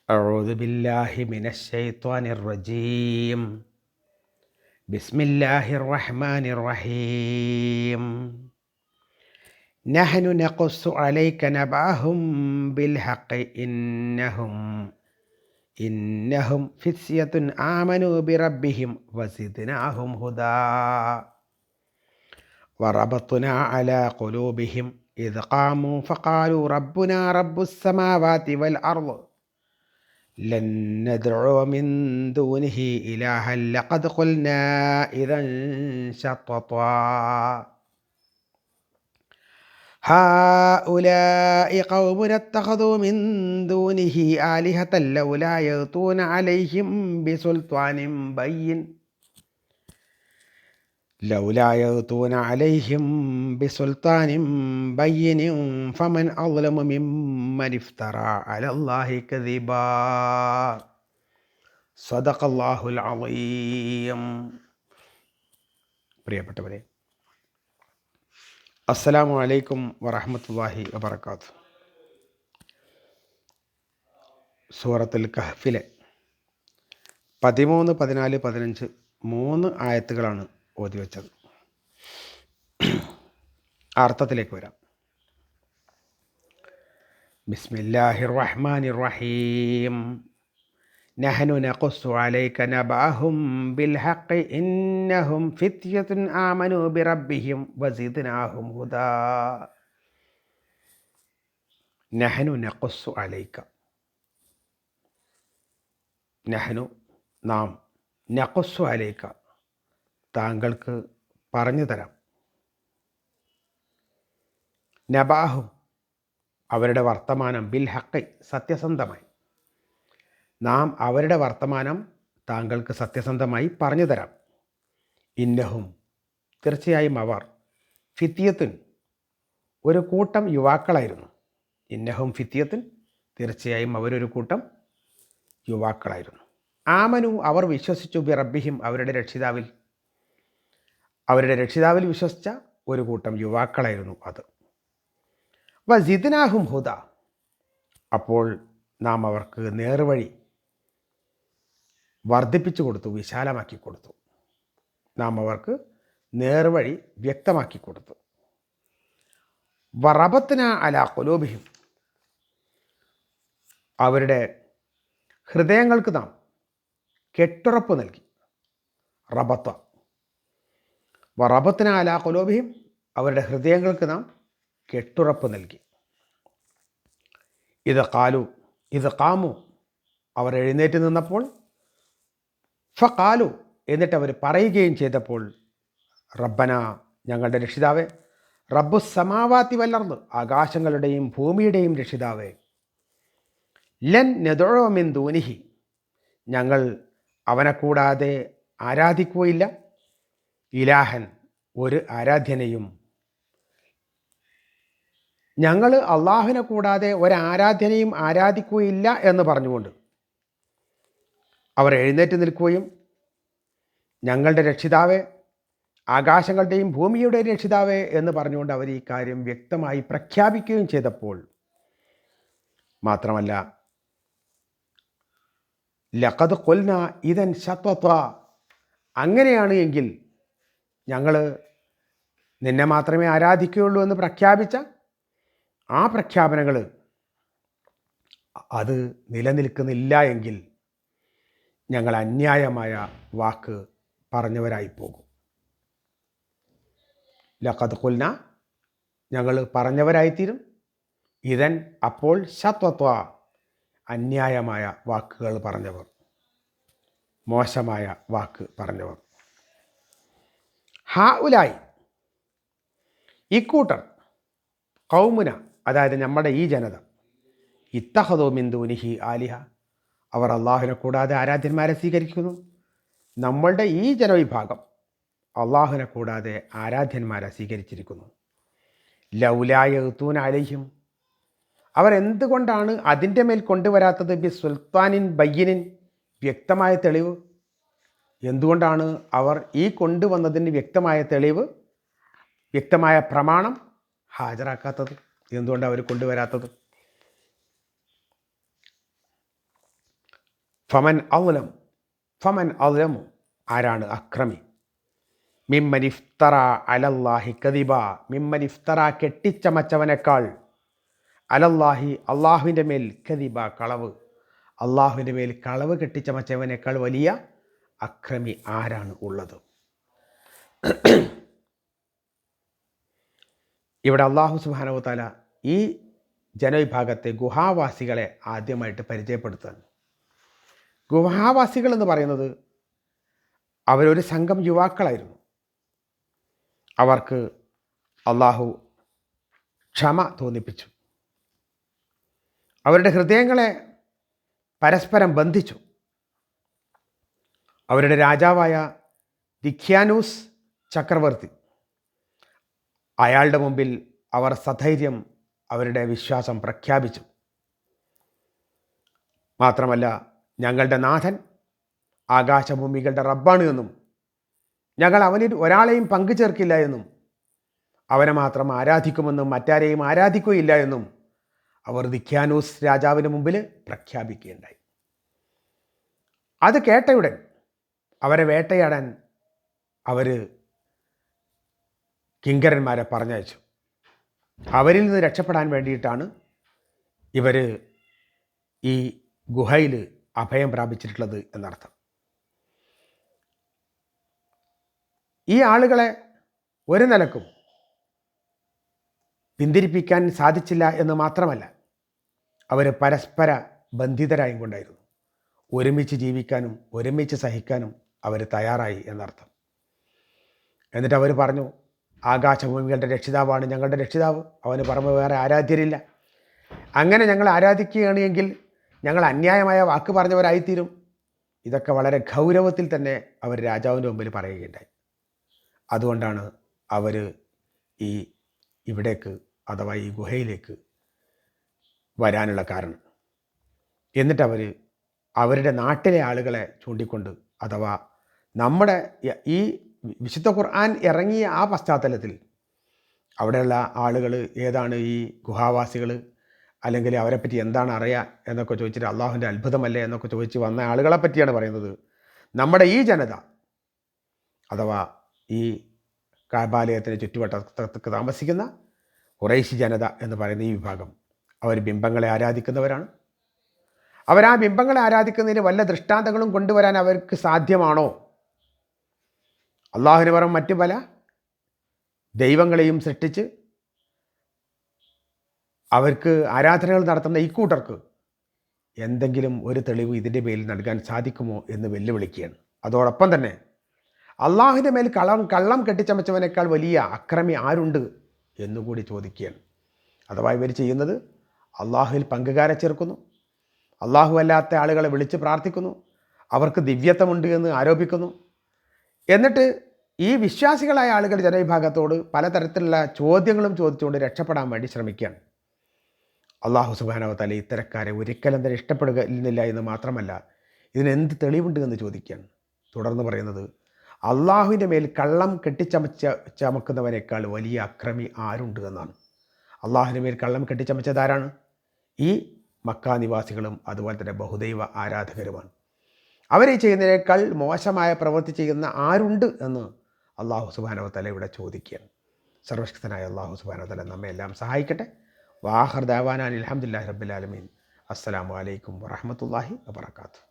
أعوذ بالله من الشيطان الرجيم. بسم الله الرحمن الرحيم. نحن نقص عليك نبأهم بالحق إنهم فتية آمنوا بربهم وزدناهم هدى وربطنا على قلوبهم إذ قاموا فقالوا ربنا رب السماوات والأرض لن ندعو من دونه إلها لقد قلنا إذا شططا هؤلاء قوم اتخذوا من دونه آلهة لولا يأتون عليهم بسلطان بين فمن أظلم ممن افترى على الله كذبا സദഖല്ലാഹുൽ അളീം. പ്രിയപ്പെട്ടവരെ, അസ്സലാമു അലൈക്കും വറഹ്മത്തുള്ളാഹി വബറകാതുഹു. സൂറത്തുൽ കഹ്ഫിലെ 13, 14, 15 3 ആയത്തുകളാണ് ഓതി വെച്ചത്. അർത്ഥത്തിലേക്ക് വരാം. ബിസ്മില്ലാഹിർ റഹ്മാനിർ റഹീം. നഹ്നു നഖുസ്സു അലൈക നബഅഹും ബിൽഹഖ് ഇന്നഹും ഫിത്യത്തുൻ ആമനൂ ബിറബ്ബിഹിം വസിദ്നാഹും ഹുദാ. നഹ്നു നഖുസ്സു അലൈക, നഹ്നു നാം, നഖുസ്സു അലൈക താങ്കൾക്ക് പറഞ്ഞു തരാം, നബഅഹും അവരുടെ വർത്തമാനം, ബിൽഹഖ് സത്യസന്ധമായി, നാം അവരുടെ വർത്തമാനം താങ്കൾക്ക് സത്യസന്ധമായി പറഞ്ഞു തരാം. ഇന്നഹും തീർച്ചയായും അവർ, ഫിത്യത്തുൻ ഒരു കൂട്ടം യുവാക്കളായിരുന്നു. ഇന്നഹും ഫിത്യത്തുൻ തീർച്ചയായും അവരൊരു കൂട്ടം യുവാക്കളായിരുന്നു. ആമനു അവർ വിശ്വസിച്ചു, ബി റബ്ബിഹിം അവരുടെ രക്ഷിതാവിൽ വിശ്വസിച്ച ഒരു കൂട്ടം യുവാക്കളായിരുന്നു അത്. വസിദ്നാഹും ഹുദ അപ്പോൾ നാം അവർക്ക് നേർവഴി വർദ്ധിപ്പിച്ചു കൊടുത്തു, വിശാലമാക്കി കൊടുത്തു. നാം അവർക്ക് നേർവഴി വ്യക്തമാക്കി കൊടുത്തു. വറബത്ന അലാ ഖുലൂബിഹിം അവരുടെ ഹൃദയങ്ങൾക്ക് നാം കെട്ടുറപ്പ് നൽകി. റബത്ത വറബത്ന അലാ ഖുലൂബിഹിം അവരുടെ ഹൃദയങ്ങൾക്ക് നാം കെട്ടുറപ്പ് നൽകി. ഇത് ഖാമു അവർ എഴുന്നേറ്റ് നിന്നപ്പോൾ, ഫഖാലു എന്നിട്ട് അവർ പറയുകയും ചെയ്തപ്പോൾ, റബ്ബന ഞങ്ങളുടെ രക്ഷിതാവേ, റബ്ബുസ് സമാവാതി വൽ അർദ് ആകാശങ്ങളുടെയും ഭൂമിയുടെയും രക്ഷിതാവേ, ലൻ നദ്ഉ മിൻ ദൂനിഹി ഞങ്ങൾ അവനെ കൂടാതെ ആരാധിക്കുകയില്ല, ഇലാഹൻ ഒരു ആരാധ്യനെയും, ഞങ്ങൾ അള്ളാഹുവിനെ കൂടാതെ ഒരാരാധ്യനെയും ആരാധിക്കുകയില്ല എന്ന് പറഞ്ഞുകൊണ്ട് അവർ എഴുന്നേറ്റ് നിൽക്കുകയും ഞങ്ങളുടെ രക്ഷിതാവേ, ആകാശങ്ങളുടെയും ഭൂമിയുടെയും രക്ഷിതാവേ എന്ന് പറഞ്ഞുകൊണ്ട് അവർ ഈ കാര്യം വ്യക്തമായി പ്രഖ്യാപിക്കുകയും ചെയ്തപ്പോൾ, മാത്രമല്ല ലഖദ് ഖുൽന ഇദൻ ശത്വത അങ്ങനെയാണ് എങ്കിൽ ഞങ്ങൾ നിന്നെ മാത്രമേ ആരാധിക്കുകയുള്ളൂ എന്ന് പ്രഖ്യാപിച്ച ആ പ്രഖ്യാപനങ്ങൾ അത് നിലനിൽക്കുന്നില്ല എങ്കിൽ ഞങ്ങൾ അന്യായമായ വാക്ക് പറഞ്ഞവരായി പോകും. ലഖദ് ഖുൽന ഞങ്ങൾ പറഞ്ഞവരായിത്തീരും, ഇതൻ അപ്പോൾ ശത്വത്വ അന്യായമായ വാക്കുകൾ പറഞ്ഞവർ, മോശമായ വാക്ക് പറഞ്ഞവർ. ഹഉലായി ഇക്കൂട്ടർ, ഖൗമുന അതായത് നമ്മുടെ ഈ ജനത, ഇത്തഖദൂ മിൻ ദൂനിഹി ആലിഹ അവർ അള്ളാഹുവിനെ കൂടാതെ ആരാധ്യന്മാരെ സ്വീകരിക്കുന്നു. നമ്മളുടെ ഈ ജനവിഭാഗം അള്ളാഹുവിനെ കൂടാതെ ആരാധ്യന്മാരെ സ്വീകരിച്ചിരിക്കുന്നു. ലൗലാ യഅ്തൂന അലൈഹിം അവരെന്തുകൊണ്ടാണ് അതിൻ്റെ മേൽ കൊണ്ടുവരാത്തത്, ബി സുൽത്താനിൻ ബയ്യിനിൻ വ്യക്തമായ തെളിവ്, എന്തുകൊണ്ടാണ് അവർ ഈ കൊണ്ടുവന്നതിന് വ്യക്തമായ തെളിവ്, വ്യക്തമായ പ്രമാണം ഹാജരാക്കാത്തത്, എന്തുകൊണ്ടാണ് അവർ കൊണ്ടുവരാത്തത്? ഫമൻ അദ്ലമു ആരാണ് അക്രമി, മിമ്മൻ ഇഫ്തറ അലല്ലാഹി കദിബ, മിമ്മൻ ഇഫ്തറ കെട്ടിച്ചമച്ചവനേക്കാൾ, അലല്ലാഹി അള്ളാഹുവിൻ്റെ മേൽ കദിബ കളവ്, അള്ളാഹുവിൻ്റെ മേൽ കളവ് കെട്ടിച്ചമച്ചവനേക്കാൾ വലിയ അക്രമി ആരാണ് ഉള്ളത്? ഇവിടെ അള്ളാഹു സുബ്ഹാനഹു വ തആല ഈ ജനവിഭാഗത്തെ ഗുഹാവാസികളെ ആദ്യമായിട്ട് പരിചയപ്പെടുത്തുകയാണ്. ഗുഹാവാസികൾ എന്ന് പറയുന്നത് അവരൊരു സംഘം യുവാക്കളായിരുന്നു. അവർക്ക് അള്ളാഹു ക്ഷമ തോന്നിപ്പിച്ചു. അവരുടെ ഹൃദയങ്ങളെ പരസ്പരം ബന്ധിച്ചു. അവരുടെ രാജാവായ ദിഖ്യാനൂസ് ചക്രവർത്തി, അയാളുടെ മുമ്പിൽ അവർ സധൈര്യം അവരുടെ വിശ്വാസം പ്രഖ്യാപിച്ചു. മാത്രമല്ല, ഞങ്ങളുടെ നാഥൻ ആകാശഭൂമികളുടെ റബ്ബാണ് എന്നും ഞങ്ങൾ അവനിൽ ഒരാളെയും പങ്കു ചേർക്കില്ല എന്നും അവനെ മാത്രം ആരാധിക്കുമെന്നും മറ്റാരെയും ആരാധിക്കുകയില്ല എന്നും അവർ ദിഖ്യാനൂസ് രാജാവിന് മുമ്പിൽ പ്രഖ്യാപിക്കുകയുണ്ടായി. അത് കേട്ടയുടൻ അവരെ വേട്ടയാടാൻ അവർ കിങ്കരന്മാരെ പറഞ്ഞയച്ചു. അവരിൽ നിന്ന് രക്ഷപ്പെടാൻ വേണ്ടിയിട്ടാണ് ഇവർ ഈ ഗുഹയിൽ അഭയം പ്രാപിച്ചിട്ടുള്ളത് എന്നർത്ഥം. ഈ ആളുകളെ ഒരു നിലക്കും പിന്തിരിപ്പിക്കാൻ സാധിച്ചില്ല എന്ന് മാത്രമല്ല, അവർ പരസ്പര ബന്ധിതരായും കൊണ്ടായിരുന്നു. ഒരുമിച്ച് ജീവിക്കാനും ഒരുമിച്ച് സഹിക്കാനും അവർ തയ്യാറായി എന്നർത്ഥം. എന്നിട്ട് അവർ പറഞ്ഞു, ആകാശഭൂമികളുടെ രക്ഷിതാവാണ് ഞങ്ങളുടെ രക്ഷിതാവ്, അവന് പുറമെ വേറെ ആരാധ്യരില്ല. അങ്ങനെ ഞങ്ങൾ ആരാധിക്കുകയാണ് എങ്കിൽ ഞങ്ങൾ അന്യായമായ വാക്ക് പറഞ്ഞവരായിത്തീരും. ഇതൊക്കെ വളരെ ഗൗരവത്തിൽ തന്നെ അവർ രാജാവിൻ്റെ മുമ്പിൽ പറയുകയുണ്ടായി. അതുകൊണ്ടാണ് അവർ ഇവിടേക്ക് അഥവാ ഈ ഗുഹയിലേക്ക് വരാനുള്ള കാരണം. എന്നിട്ട് അവരുടെ നാട്ടിലെ ആളുകളെ ചൂണ്ടിക്കൊണ്ട്, അഥവാ നമ്മുടെ ഈ വിശുദ്ധ ഖുർആൻ ഇറങ്ങിയ ആ പശ്ചാത്തലത്തിൽ അവിടെയുള്ള ആളുകൾ ഏതാണ്, ഈ ഗുഹാവാസികൾ, അല്ലെങ്കിൽ അവരെപ്പറ്റി എന്താണ് അറിയുക എന്നൊക്കെ ചോദിച്ചിട്ട്, അള്ളാഹുവിൻ്റെ അത്ഭുതമല്ലേ എന്നൊക്കെ ചോദിച്ച് വന്ന ആളുകളെ പറ്റിയാണ് പറയുന്നത്. നമ്മുടെ ഈ ജനത അഥവാ ഈ കാബാലയത്തിന് ചുറ്റുവട്ടത്ത് താമസിക്കുന്ന ഖുറൈശി ജനത എന്ന് പറയുന്ന ഈ വിഭാഗം, അവർ ബിംബങ്ങളെ ആരാധിക്കുന്നവരാണ്. അവരാ ബിംബങ്ങളെ ആരാധിക്കുന്നതിന് വല്ല ദൃഷ്ടാന്തങ്ങളും കൊണ്ടുവരാൻ അവർക്ക് സാധ്യമാണോ? അള്ളാഹുവിന് പുറമെ മറ്റു പല ദൈവങ്ങളെയും സൃഷ്ടിച്ച് അവർക്ക് ആരാധനകൾ നടത്തുന്ന ഈ കൂട്ടർക്ക് എന്തെങ്കിലും ഒരു തെളിവ് ഇതിൻ്റെ പേരിൽ നൽകാൻ സാധിക്കുമോ എന്ന് വെല്ലുവിളിക്കുകയാണ്. അതോടൊപ്പം തന്നെ അള്ളാഹുവിൻ്റെ മേൽ കള്ളം കെട്ടിച്ചമച്ചവനേക്കാൾ വലിയ അക്രമി ആരുണ്ട് എന്നുകൂടി ചോദിക്കുകയാണ്. അഥവാ ഇവർ ചെയ്യുന്നത് അള്ളാഹുവിൽ പങ്കുകാരെ ചേർക്കുന്നു, അള്ളാഹു അല്ലാത്ത ആളുകളെ വിളിച്ച് പ്രാർത്ഥിക്കുന്നു, അവർക്ക് ദിവ്യത്വമുണ്ട് എന്ന് ആരോപിക്കുന്നു. എന്നിട്ട് ഈ വിശ്വാസികളായ ആളുകൾ ജനവിഭാഗത്തോട് പലതരത്തിലുള്ള ചോദ്യങ്ങളും ചോദിച്ചുകൊണ്ട് രക്ഷപ്പെടാൻ വേണ്ടി ശ്രമിക്കുകയാണ്. അള്ളാഹു സുബ്ഹാനഹു വ തആല ഇത്തരക്കാരെ ഒരിക്കലും തന്നെ ഇഷ്ടപ്പെടുന്നില്ല എന്ന് മാത്രമല്ല, ഇതിനെന്ത് തെളിവുണ്ട് എന്ന് ചോദിക്കുകയാണ്. തുടർന്ന് പറയുന്നത്, അള്ളാഹുവിൻ്റെ മേൽ കള്ളം ചമക്കുന്നവനേക്കാൾ വലിയ അക്രമി ആരുണ്ട് എന്നാണ്. അള്ളാഹുവിൻ്റെ മേൽ കള്ളം കെട്ടിച്ചമച്ചതാരാണ്? ഈ മക്ക നിവാസികളും അതുപോലെ തന്നെ ബഹുദൈവ ആരാധകരുമാണ്. അവരെ ചെയ്യുന്നതിനേക്കാൾ മോശമായ പ്രവൃത്തി ചെയ്യുന്ന ആരുണ്ട് എന്ന് അള്ളാഹു സുബ്ഹാനഹു വ തആല ഇവിടെ ചോദിക്കുകയാണ്. സർവശക്തനായ അള്ളാഹു സുബ്ഹാനഹു വ തആല നമ്മെ എല്ലാം സഹായിക്കട്ടെ. വാഖിർ ദഅവാനാ അൽഹംദുലില്ലാഹി റബ്ബിൽ ആലമീൻ. അസ്സലാമു അലൈക്കും വറഹ്മത്തുള്ളാഹി വബറകാതുഹു.